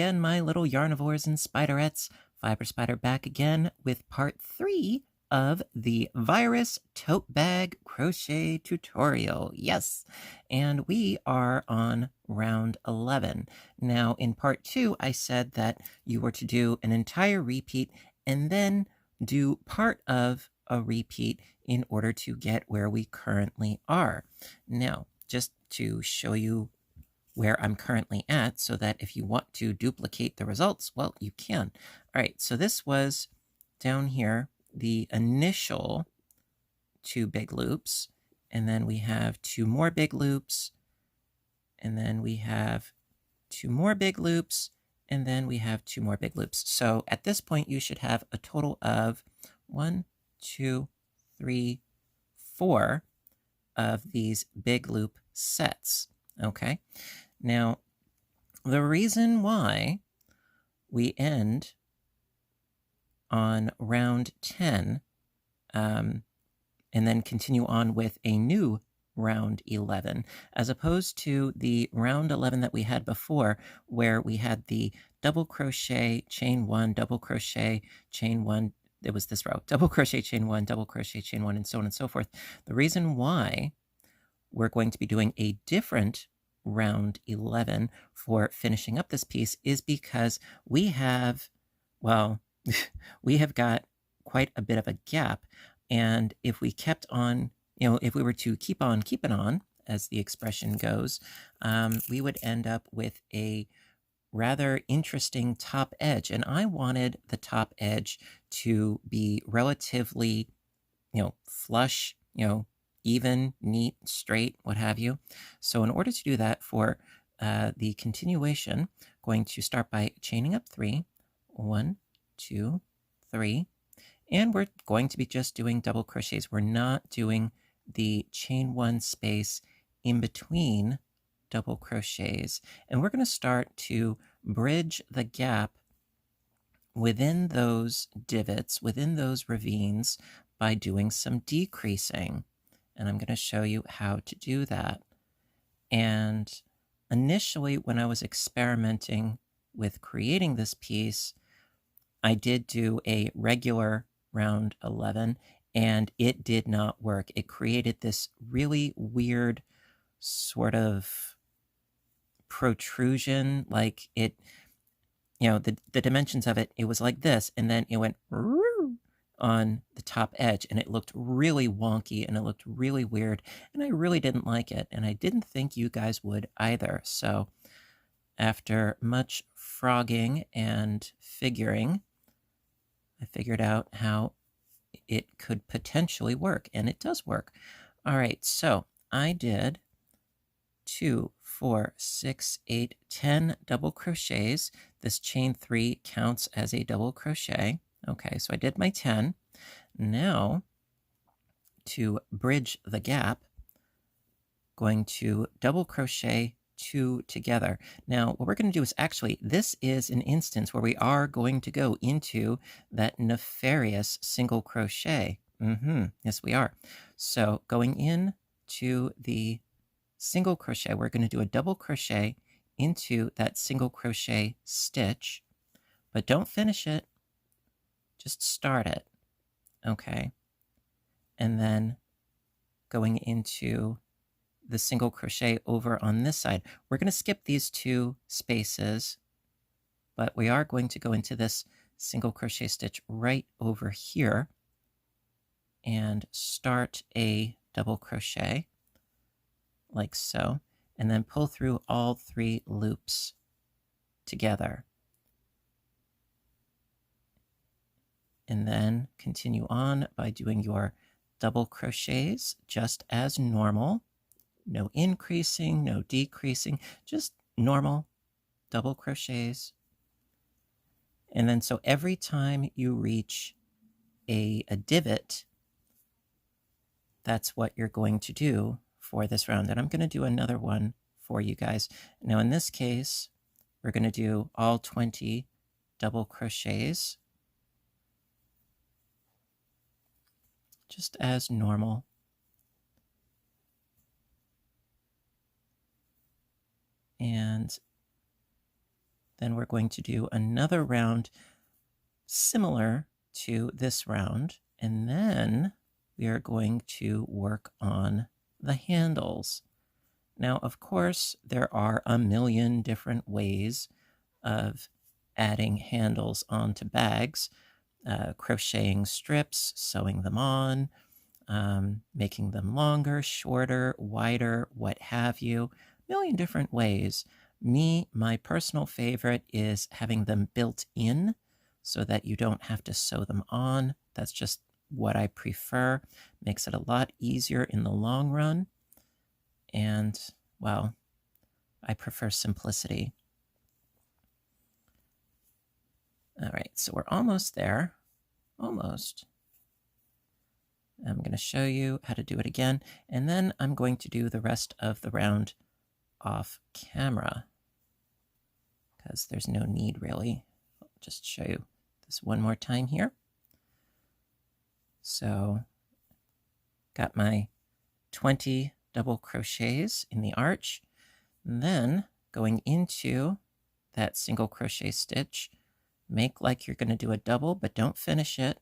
again, my little yarnivores and spiderettes. Fiber Spider back again with part 3 of the virus tote bag crochet tutorial. Yes, and we are on round 11. Now, in part 2, I said that you were to do an entire repeat and then do part of a repeat in order to get where we currently are. Now, just to show you where I'm currently at so that if you want to duplicate the results, well, you can. All right, so this was down here, the initial 2 big loops, and then we have 2 more big loops, and then we have 2 more big loops, and then we have 2 more big loops. So at this point, you should have a total of 1, 2, 3, 4 of these big loop sets. Okay, now the reason why we end on round 10 and then continue on with a new round 11, as opposed to the round 11 that we had before, where we had the double crochet, chain 1, double crochet, chain 1. It was this row, double crochet, chain 1, double crochet, chain 1, and so on and so forth. The reason why we're going to be doing a different round 11 for finishing up this piece is because we have, well, we have got quite a bit of a gap. And if we kept on, if we were to keep on keeping on, as the expression goes, we would end up with a rather interesting top edge. And I wanted the top edge to be relatively, flush, even, neat, straight, what have you. So in order to do that for the continuation, going to start by chaining up 3, 1, 2, 3, and we're going to be just doing double crochets. We're not doing the chain 1 space in between double crochets, and we're going to start to bridge the gap within those divots, within those ravines, by doing some decreasing. And I'm going to show you how to do that. And initially, when I was experimenting with creating this piece, I did do a regular round 11, and it did not work. It created this really weird sort of protrusion, like it, the dimensions of it was like this, and then it went on the top edge, and it looked really wonky and it looked really weird, and I really didn't like it, and I didn't think you guys would either. So after much frogging and figuring, I figured out how it could potentially work, and it does work. All right, so I did 2, 4, 6, 8, 10 double crochets. This chain 3 counts as a double crochet. Okay, so I did my 10. Now, to bridge the gap, going to double crochet 2 together. Now, what we're going to do is actually, this is an instance where we are going to go into that nefarious single crochet. Yes, we are. So going in to the single crochet, we're going to do a double crochet into that single crochet stitch, but don't finish it. Just start it, okay? And then going into the single crochet over on this side. We're going to skip these 2 spaces, but we are going to go into this single crochet stitch right over here and start a double crochet like so, and then pull through all 3 loops together. And then continue on by doing your double crochets just as normal. No increasing, no decreasing, just normal double crochets. And then so every time you reach a divot, that's what you're going to do for this round. And I'm going to do another one for you guys. Now in this case, we're going to do all 20 double crochets, just as normal. And then we're going to do another round similar to this round, and then we are going to work on the handles. Now, of course, there are a million different ways of adding handles onto bags, crocheting strips, sewing them on, making them longer, shorter, wider, what have you. A million different ways. My personal favorite is having them built in so that you don't have to sew them on. That's just what I prefer. Makes it a lot easier in the long run. And, well, I prefer simplicity. All right, so we're almost there. Almost. I'm going to show you how to do it again, and then I'm going to do the rest of the round off camera because there's no need really. I'll just show you this one more time here. So, got my 20 double crochets in the arch, and then going into that single crochet stitch, make like you're going to do a double, but don't finish it.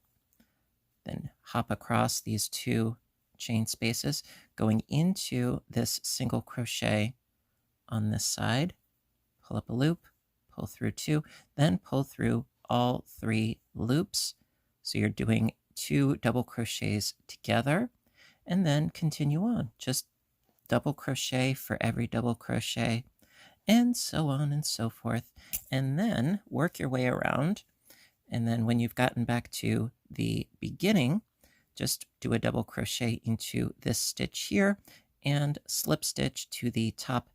Then hop across these two chain spaces, going into this single crochet on this side, pull up a loop, pull through two, then pull through all 3 loops. So you're doing 2 double crochets together, and then continue on. Just double crochet for every double crochet, and so on and so forth. And then work your way around. And then when you've gotten back to the beginning, just do a double crochet into this stitch here and slip stitch to the top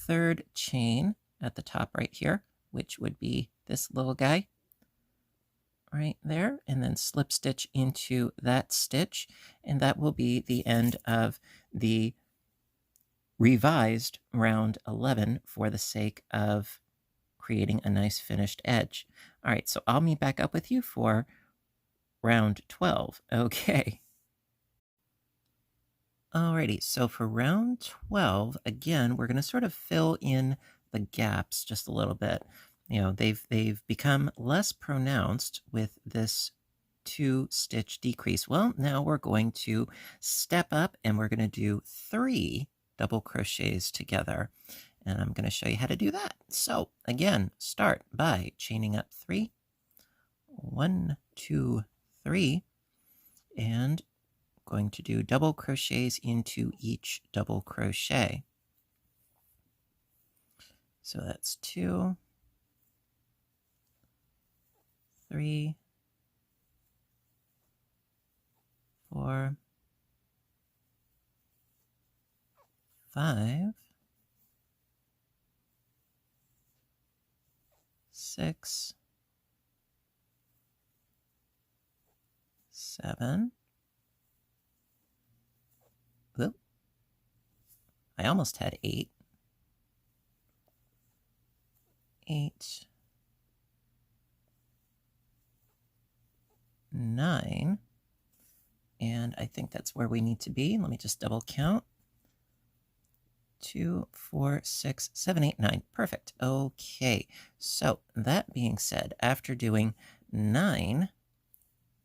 3rd chain at the top right here, which would be this little guy right there, and then slip stitch into that stitch, and that will be the end of the revised round 11 for the sake of creating a nice finished edge. All right, so I'll meet back up with you for round 12. Okay. Alrighty, so for round 12, again, we're going to sort of fill in the gaps just a little bit. You know, they've become less pronounced with this 2-stitch decrease. Well, now we're going to step up and we're going to do 3 double crochets together. And I'm going to show you how to do that. So again, start by chaining up 3. 1, 2, 3. And going to do double crochets into each double crochet. So that's 2, 3, 4, 5, 6, 7. Oop. I almost had 8. 8, 9, and I think that's where we need to be. Let me just double count. 2, 4, 6, 7, 8, 9. Perfect. Okay. So that being said, after doing 9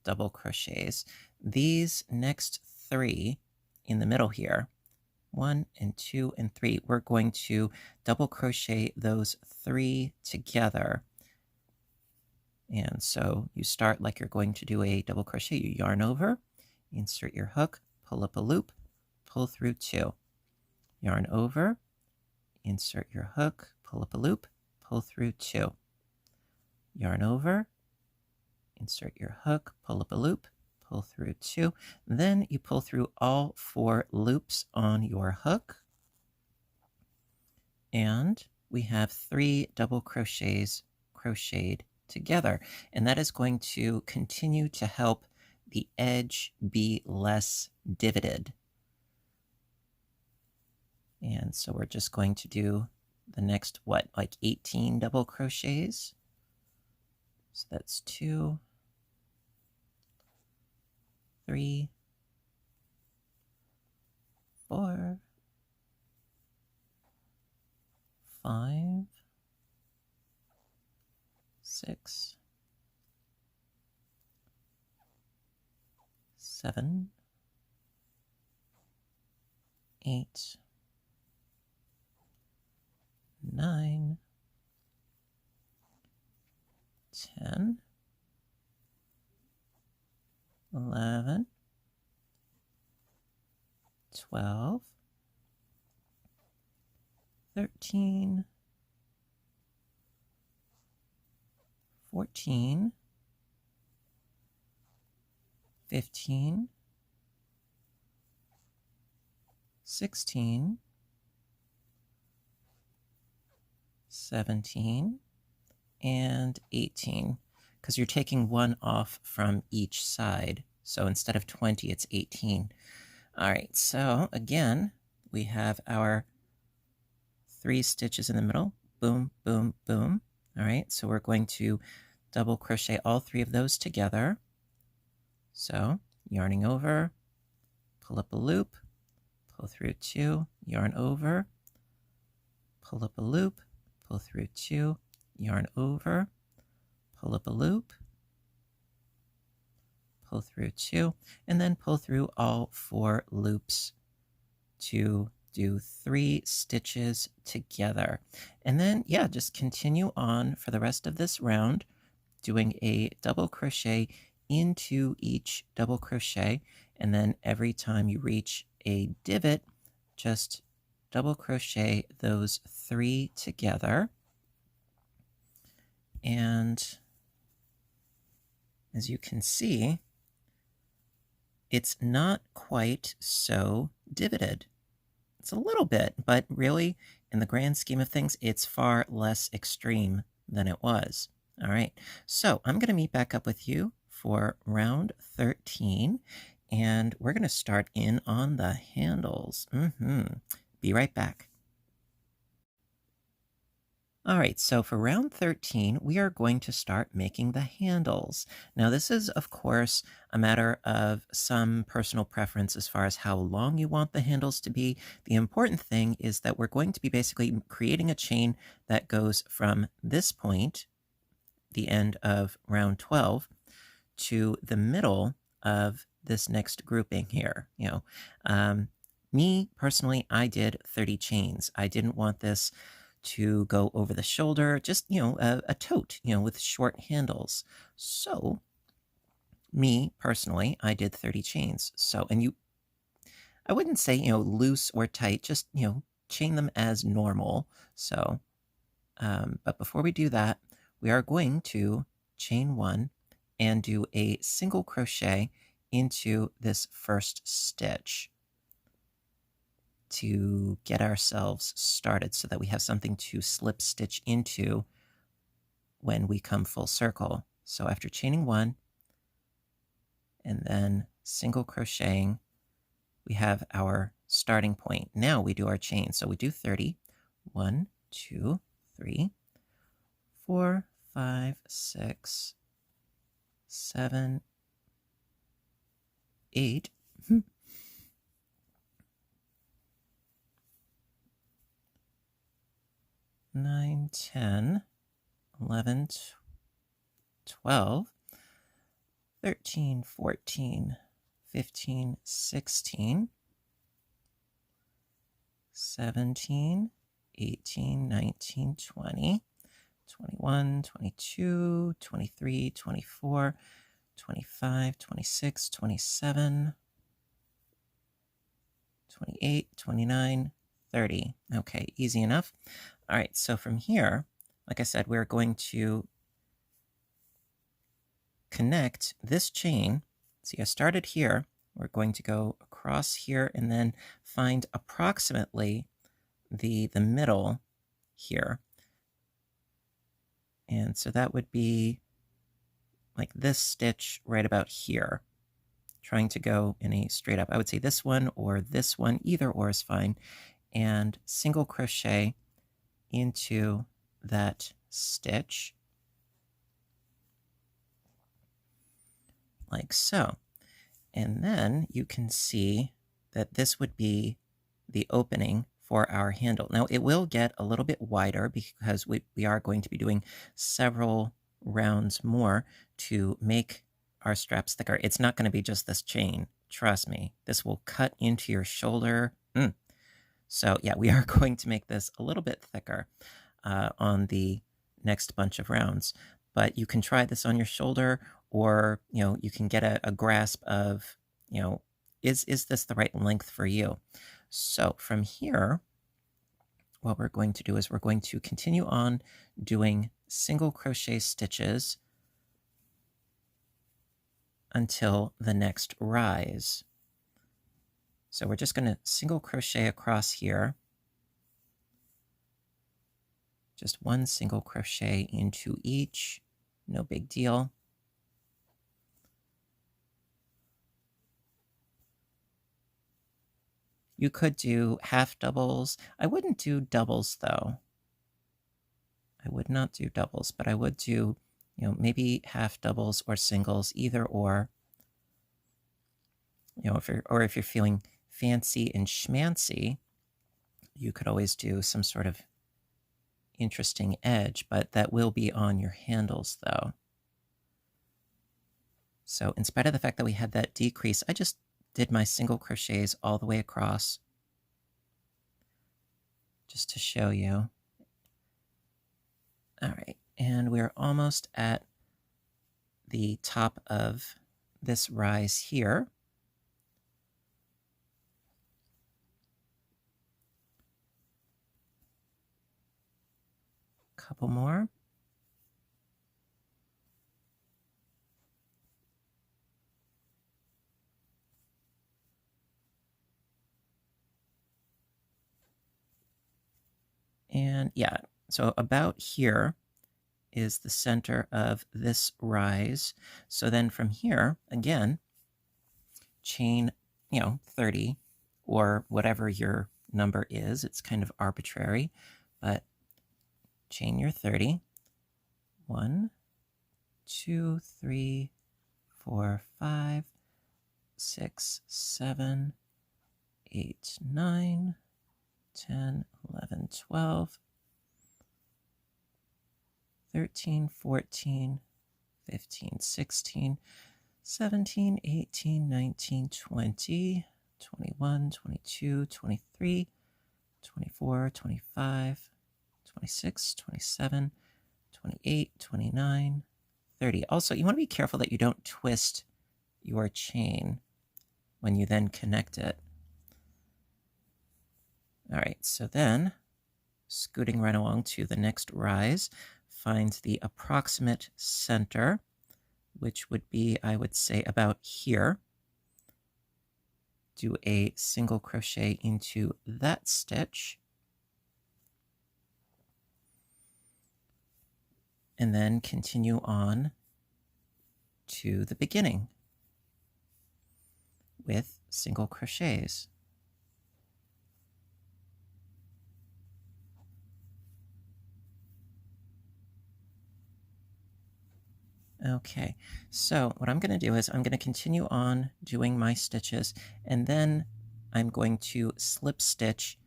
double crochets, these next 3 in the middle here, 1 and 2 and 3, we're going to double crochet those 3 together. And so you start like you're going to do a double crochet. You yarn over, insert your hook, pull up a loop, pull through 2. Yarn over, insert your hook, pull up a loop, pull through 2. Yarn over, insert your hook, pull up a loop, pull through 2. Then you pull through all 4 loops on your hook. And we have 3 double crochets crocheted together. And that is going to continue to help the edge be less divoted. And so we're just going to do the next, like 18 double crochets. So that's 2, 3, 4, 5, 7, 8, 9, 10, 11, 12, 13, 14, 15, 16, 17, and 18, because you're taking one off from each side. So instead of 20, it's 18. All right, so again, we have our 3 stitches in the middle. Boom, boom, boom. All right, so we're going to double crochet all 3 of those together. So yarning over, pull up a loop, pull through 2, yarn over, pull up a loop, pull through 2, yarn over, pull up a loop, pull through 2, and then pull through all 4 loops to do 3 stitches together. And then, yeah, just continue on for the rest of this round, doing a double crochet into each double crochet, and then every time you reach a divot, just double crochet those 3 together. And as you can see, it's not quite so divoted. It's a little bit, but really, in the grand scheme of things, it's far less extreme than it was. All right, so I'm going to meet back up with you for round 13, and we're going to start in on the handles. Be right back. All right, so for round 13, we are going to start making the handles. Now, this is, of course, a matter of some personal preference as far as how long you want the handles to be. The important thing is that we're going to be basically creating a chain that goes from this point, the end of round 12, to the middle of this next grouping here. Me, personally, I did 30 chains. I didn't want this to go over the shoulder, just, a tote, with short handles. So me personally, I did 30 chains. So, and I wouldn't say, loose or tight, just, chain them as normal. So, but before we do that, we are going to chain 1 and do a single crochet into this first stitch to get ourselves started so that we have something to slip stitch into when we come full circle. So after chaining 1 and then single crocheting, we have our starting point. Now we do our chain. So we do 30. 1, 2, 3, 4, 5, 6, 7, 8. 9, 10, 11, 12, 13, 14, 15, 16, 17, 18, 19, 20, 21, 22, 23, 24, 25, 26, 27, 28, 29, 30. Okay, easy enough. All right, so from here, like I said, we're going to connect this chain. See, I started here. We're going to go across here and then find approximately the middle here. And so that would be like this stitch right about here, trying to go in a straight up. I would say this one or this one, either or is fine. And single crochet into that stitch like so. And then you can see that this would be the opening for our handle. Now it will get a little bit wider because we are going to be doing several rounds more to make our straps thicker. It's not going to be just this chain. Trust me, this will cut into your shoulder. So yeah, we are going to make this a little bit thicker on the next bunch of rounds. But you can try this on your shoulder, or you can get a grasp of is this the right length for you? So from here, what we're going to do is we're going to continue on doing single crochet stitches until the next rise. So we're just going to single crochet across here. Just one single crochet into each, no big deal. You could do half doubles. I wouldn't do doubles though. I would not do doubles, but I would do, maybe half doubles or singles, either or. If you're feeling fancy and schmancy, you could always do some sort of interesting edge, but that will be on your handles though. So in spite of the fact that we had that decrease, I just did my single crochets all the way across just to show you. All right, and we're almost at the top of this rise here. Couple more. And yeah, so about here is the center of this rise. So then from here, again, chain, 30 or whatever your number is. It's kind of arbitrary, but chain your 30. 1, 2, 3, 4, 5, 6, 7, 8, 9, 10, 11, 12, 13, 14, 15, 16, 17, 18, 19, 20, 21, 22, 23, 24, 25, 26, 27, 28, 29, 30. Also, you want to be careful that you don't twist your chain when you then connect it. All right, so then scooting right along to the next rise, find the approximate center, which would be, I would say, about here. Do a single crochet into that stitch. And then continue on to the beginning with single crochets. Okay, so what I'm going to do is I'm going to continue on doing my stitches, and then I'm going to slip stitch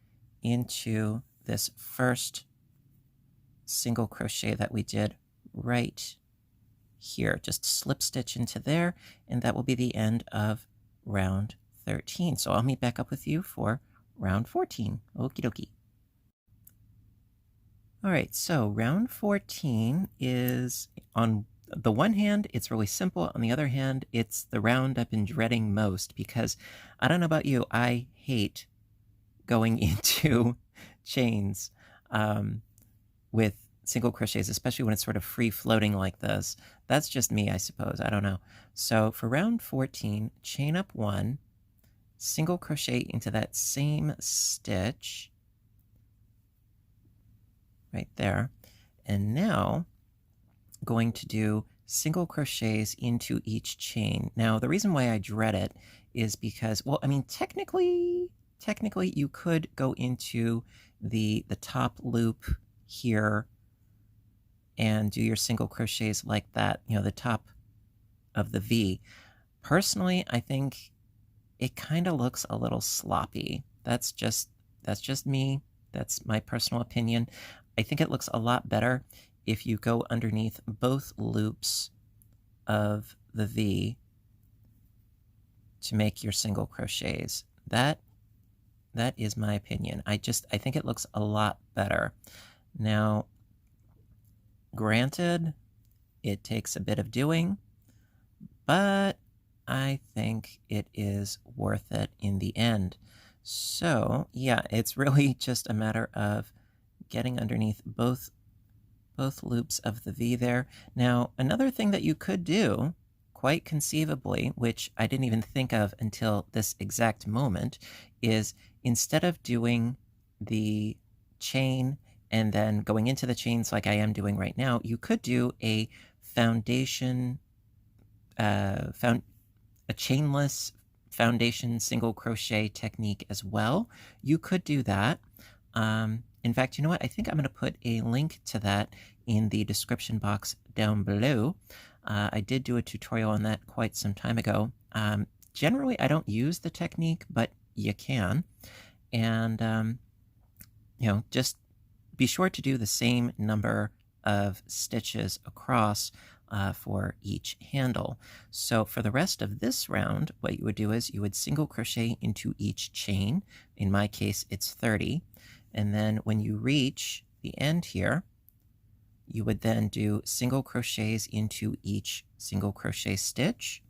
into this first single crochet that we did right here. Just slip stitch into there, and that will be the end of round 13. So I'll meet back up with you for round 14. Okie dokie. All right, so round 14 is, on the one hand, it's really simple. On the other hand, it's the round I've been dreading most, because I don't know about you, I hate going into chains with single crochets, especially when it's sort of free floating like this. That's just me, I suppose. I don't know. So for round 14, chain up 1, single crochet into that same stitch right there, and now going to do single crochets into each chain. Now, the reason why I dread it is because, well, I mean, technically you could go into the top loop here and do your single crochets like that, the top of the V. Personally, I think it kind of looks a little sloppy. That's just me. That's my personal opinion. I think it looks a lot better if you go underneath both loops of the V to make your single crochets. That is my opinion. I think it looks a lot better. Now, granted, it takes a bit of doing, but I think it is worth it in the end. So yeah, it's really just a matter of getting underneath both loops of the V there. Now, another thing that you could do, quite conceivably, which I didn't even think of until this exact moment, is instead of doing the chain and then going into the chains like I am doing right now, you could do a foundation, a chainless foundation single crochet technique as well. You could do that. In fact, you know what? I think I'm going to put a link to that in the description box down below. I did do a tutorial on that quite some time ago. Generally, I don't use the technique, but you can. And, just be sure to do the same number of stitches across for each handle. So for the rest of this round, what you would do is you would single crochet into each chain. In my case, it's 30. And then when you reach the end here, you would then do single crochets into each single crochet stitch.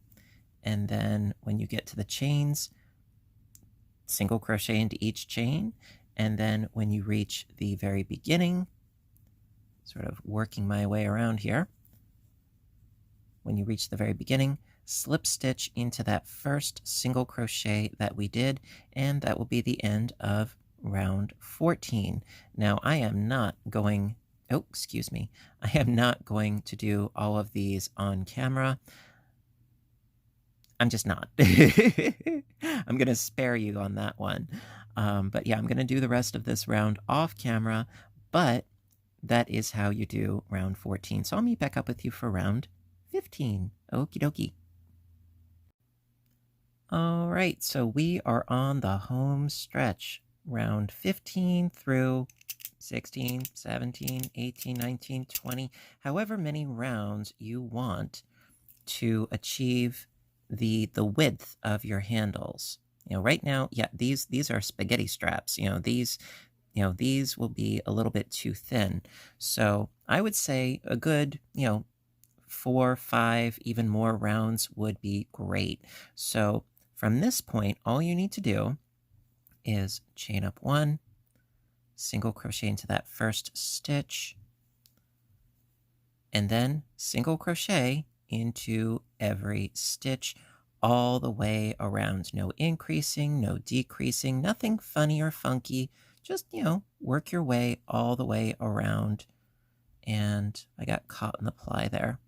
And then when you get to the chains, single crochet into each chain. And then when you reach the very beginning, sort of working my way around here, when you reach the very beginning, slip stitch into that first single crochet that we did, and that will be the end of round 14. Now, I am not going to do all of these on camera. I'm just not. I'm going to spare you on that one. But yeah, I'm going to do the rest of this round off camera, but that is how you do round 14. So I'll meet back up with you for round 15. Okie dokie. All right, so we are on the home stretch. Round 15 through 16, 17, 18, 19, 20, however many rounds you want to achieve the width of your handles. Right now, yeah, these are spaghetti straps. These will be a little bit too thin. So I would say a good, 4, 5, even more rounds would be great. So from this point, all you need to do is chain up 1, single crochet into that first stitch, and then single crochet into every stitch all the way around. No increasing, no decreasing, nothing funny or funky. Just, work your way all the way around. And I got caught in the ply there.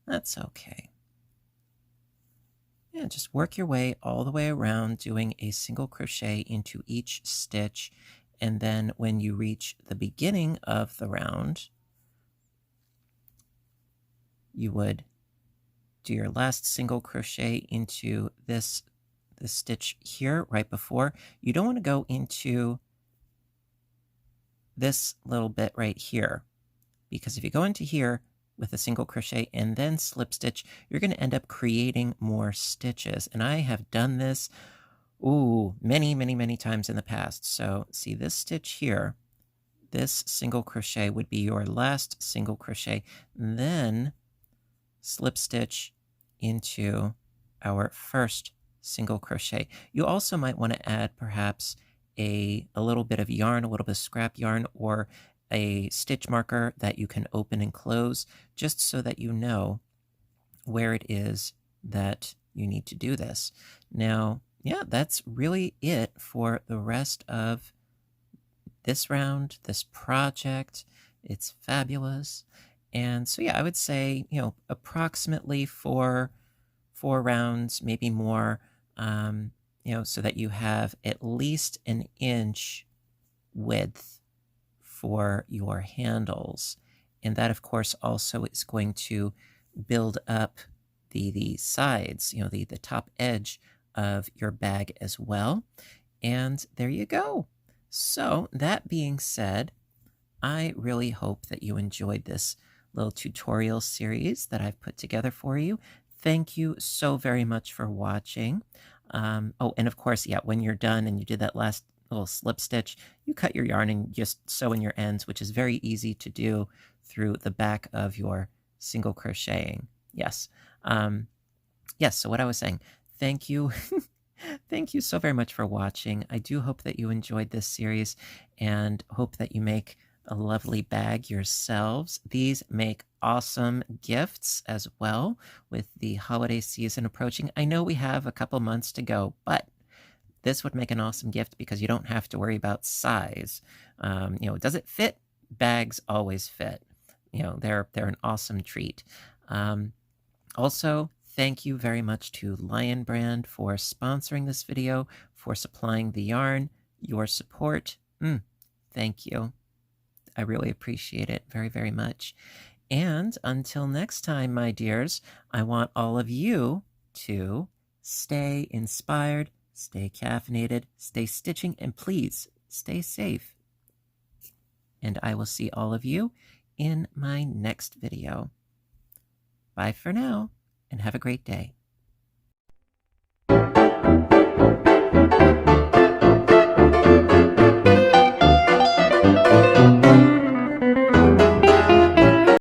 That's okay. Yeah, just work your way all the way around, doing a single crochet into each stitch. And then when you reach the beginning of the round, you would do your last single crochet into this stitch here right before. You don't want to go into this little bit right here, because if you go into here with a single crochet and then slip stitch, you're going to end up creating more stitches. And I have done this, many, many, many times in the past. So see this stitch here, this single crochet would be your last single crochet, then slip stitch into our first single crochet. You also might want to add perhaps a little bit of yarn, a little bit of scrap yarn, or a stitch marker that you can open and close, just so that you know where it is that you need to do this. Now, yeah, that's really it for the rest of this round, this project. It's fabulous. And so, yeah, I would say, approximately four rounds, maybe more, so that you have at least an inch width for your handles. And that, of course, also is going to build up the sides, the top edge of your bag as well. And there you go. So that being said, I really hope that you enjoyed this little tutorial series that I've put together for you. Thank you so very much for watching. Oh, and of course, yeah, when you're done and you did that last little slip stitch, you cut your yarn and just sew in your ends, which is very easy to do through the back of your single crocheting. Yes. Yes, so what I was saying, thank you. Thank you so very much for watching. I do hope that you enjoyed this series and hope that you make a lovely bag yourselves. These make awesome gifts as well with the holiday season approaching. I know we have a couple months to go, but this would make an awesome gift because you don't have to worry about size. Does it fit? Bags always fit. They're an awesome treat. Also, thank you very much to Lion Brand for sponsoring this video, for supplying the yarn, your support. Thank you. I really appreciate it very, very much. And until next time, my dears, I want all of you to stay inspired, stay caffeinated, stay stitching, and please stay safe. And I will see all of you in my next video. Bye for now, and have a great day.